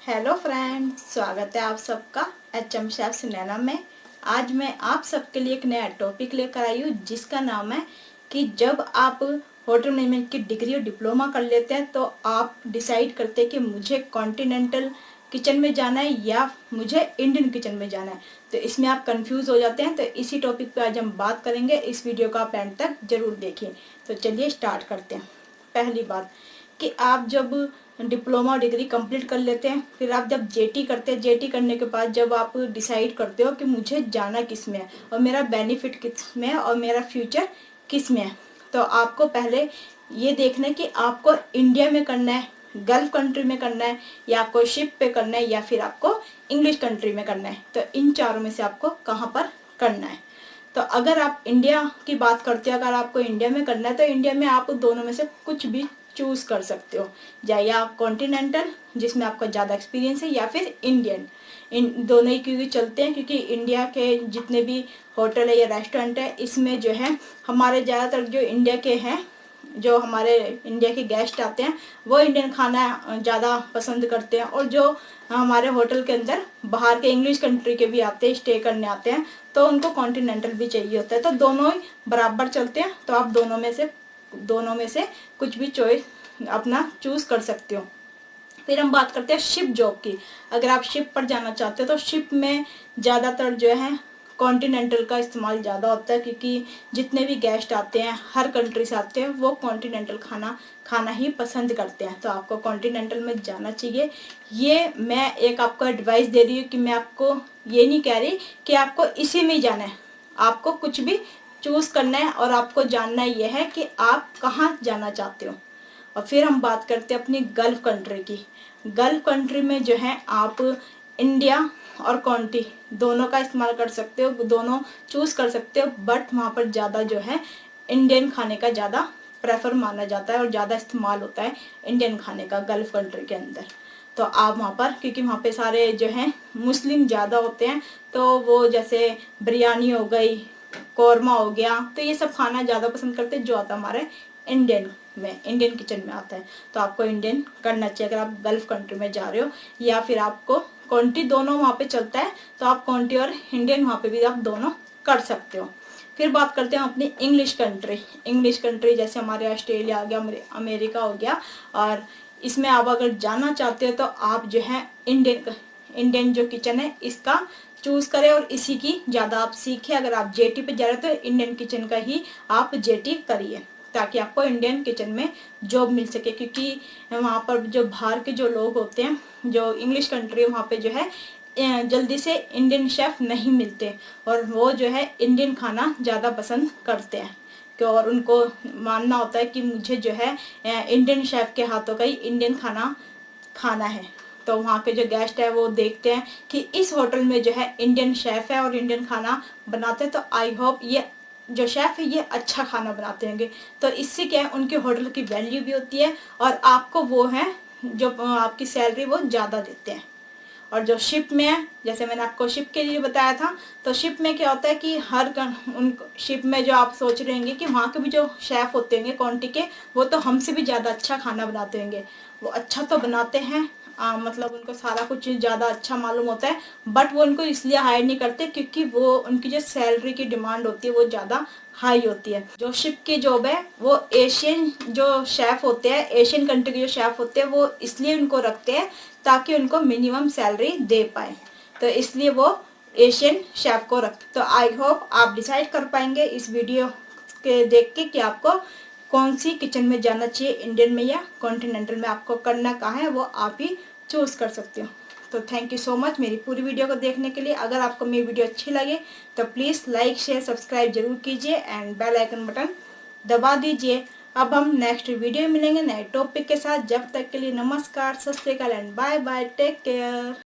Hello friends, स्वागत है आप सबका HM शेफ सुनैना में। आज मैं आप सबके लिए एक नया टॉपिक लेकर आई हूँ जिसका नाम है कि जब आप होटल मैनेजमेंट की डिग्री और डिप्लोमा कर लेते हैं तो आप डिसाइड करते हैं कि मुझे कॉन्टिनेंटल किचन में जाना है या मुझे इंडियन किचन में जाना है। तो इसमें आप कंफ्यूज हो जाते हैं, तो इसी टॉपिक पे आज हम बात करेंगे। इस वीडियो का आप एंड तक जरूर देखिए। तो चलिए स्टार्ट करते हैं। पहली बात कि आप जब डिप्लोमा डिग्री कंप्लीट कर लेते हैं, फिर आप जब जेटी करते हैं, जेटी करने के बाद जब आप डिसाइड करते हो कि मुझे जाना किस में है और मेरा बेनिफिट किस में है और मेरा फ्यूचर किस में है, तो आपको पहले ये देखना है कि आपको इंडिया में करना है, गल्फ कंट्री में करना है, या आपको शिप पे करना है, या फिर आपको इंग्लिश कंट्री में करना है। तो इन चारों में से आपको कहाँ पर करना है। तो अगर आप इंडिया की बात करते हो, अगर आपको इंडिया में करना है तो इंडिया में आप दोनों में से कुछ भी चूज कर सकते हो, या कॉन्टिनेंटल जिसमें आपका ज़्यादा एक्सपीरियंस है, या फिर इंडियन। इन दोनों ही क्योंकि चलते हैं, क्योंकि इंडिया के जितने भी होटल है या रेस्टोरेंट है, इसमें जो है हमारे ज़्यादातर जो इंडिया के हैं, जो हमारे इंडिया के गेस्ट आते हैं वो इंडियन खाना ज़्यादा पसंद करते हैं, और जो हमारे होटल के अंदर बाहर के इंग्लिश कंट्री के भी आते हैं, स्टे करने आते हैं, तो उनको कॉन्टिनेंटल भी चाहिए होता है। तो दोनों ही बराबर चलते हैं, तो आप दोनों में से कुछ भी चॉइस अपना चूज कर सकते हो। फिर हम बात करते हैं शिप जॉब की। अगर आप शिप पर जाना चाहते हो तो शिप में ज़्यादातर जो है कॉन्टिनेंटल का इस्तेमाल ज़्यादा होता है, क्योंकि जितने भी गेस्ट आते हैं हर कंट्री से आते हैं, वो कॉन्टिनेंटल खाना ही पसंद करते हैं। तो आपको कॉन्टिनेंटल में जाना चाहिए। ये मैं एक आपको एडवाइस दे रही हूँ कि मैं आपको ये नहीं कह रही कि आपको इसी में ही जाना है। आपको कुछ भी चूज़ करना है और आपको जानना यह है कि आप कहाँ जाना चाहते हो। और फिर हम बात करते हैं अपनी गल्फ कंट्री की। गल्फ कंट्री में जो है आप इंडिया और कॉन्टी दोनों का इस्तेमाल कर सकते हो, दोनों चूज कर सकते हो, बट वहाँ पर ज़्यादा जो है इंडियन खाने का ज़्यादा प्रेफर माना जाता है और ज़्यादा इस्तेमाल होता है इंडियन खाने का गल्फ कंट्री के अंदर। तो आप वहाँ पर, क्योंकि वहाँ पे सारे जो हैं मुस्लिम ज़्यादा होते हैं, तो वो जैसे बिरयानी हो गई, कौरमा हो गया, तो ये सब खाना ज़्यादा पसंद करते हैं जो आता हमारे इंडियन किचन में आता है। तो आपको इंडियन करना चाहिए अगर आप गल्फ कंट्री में जा रहे हो, या फिर आपको कॉन्टी दोनों वहाँ पे चलता है, तो आप कॉन्टी और इंडियन वहाँ पे भी आप दोनों कर सकते हो। फिर बात करते हैं अपनी इंग्लिश कंट्री जैसे हमारे ऑस्ट्रेलिया हो गया, अमेरिका हो गया, और इसमें आप अगर जाना चाहते हो तो आप जो है इंडियन जो किचन है इसका चूज करें और इसी की ज़्यादा आप सीखें। अगर आप जेटी पे जा रहे हो तो इंडियन किचन का ही आप जेटी करिए, ताकि आपको इंडियन किचन में जॉब मिल सके। क्योंकि वहाँ पर जो बाहर के जो लोग होते हैं, जो इंग्लिश कंट्री है, वहाँ पे जो है जल्दी से इंडियन शेफ नहीं मिलते, और वो जो है इंडियन खाना ज़्यादा पसंद करते हैं, और उनको मानना होता है कि मुझे जो है इंडियन शेफ के हाथों का ही इंडियन खाना खाना है। तो वहाँ के जो गेस्ट है वो देखते हैं कि इस होटल में जो है इंडियन शेफ है और इंडियन खाना बनाते हैं, तो आई होप ये जो शेफ है ये अच्छा खाना बनाते होंगे। तो इससे क्या है, उनके होटल की वैल्यू भी होती है, और आपको वो है जो आपकी सैलरी वो ज़्यादा देते हैं। और जो शिप में है, जैसे मैंने आपको शिप के लिए बताया था, तो शिप में क्या होता है कि उन शिप में जो आप सोच रहे होंगे कि वहाँ के भी जो शेफ होते होंगे क्वांटिटी के, वो तो हमसे भी ज़्यादा अच्छा खाना बनाते होंगे। वो अच्छा तो बनाते हैं, मतलब उनको सारा कुछ ज़्यादा अच्छा मालूम होता है, बट वो उनको इसलिए हायर नहीं करते क्योंकि वो उनकी जो सैलरी की डिमांड होती है वो ज़्यादा हाई होती है। जो शिप की जॉब है वो एशियन जो शेफ होते हैं, एशियन कंट्री के जो शेफ होते हैं, वो इसलिए उनको रखते हैं ताकि उनको मिनिमम सैलरी दे पाए, तो इसलिए वो एशियन शेफ को रखते। तो आई होप आप डिसाइड कर पाएंगे इस वीडियो के देख के कि आपको कौन सी किचन में जाना चाहिए, इंडियन में या कॉन्टिनेंटल में। आपको करना कहाँ है वो आप ही चूज कर सकते हो। तो थैंक यू सो मच मेरी पूरी वीडियो को देखने के लिए। अगर आपको मेरी वीडियो अच्छी लगे तो प्लीज़ लाइक शेयर सब्सक्राइब जरूर कीजिए एंड बेल आइकन बटन दबा दीजिए। अब हम नेक्स्ट वीडियो में मिलेंगे नए टॉपिक के साथ। जब तक के लिए नमस्कार, Sat Shri Akal and bye bye, take care.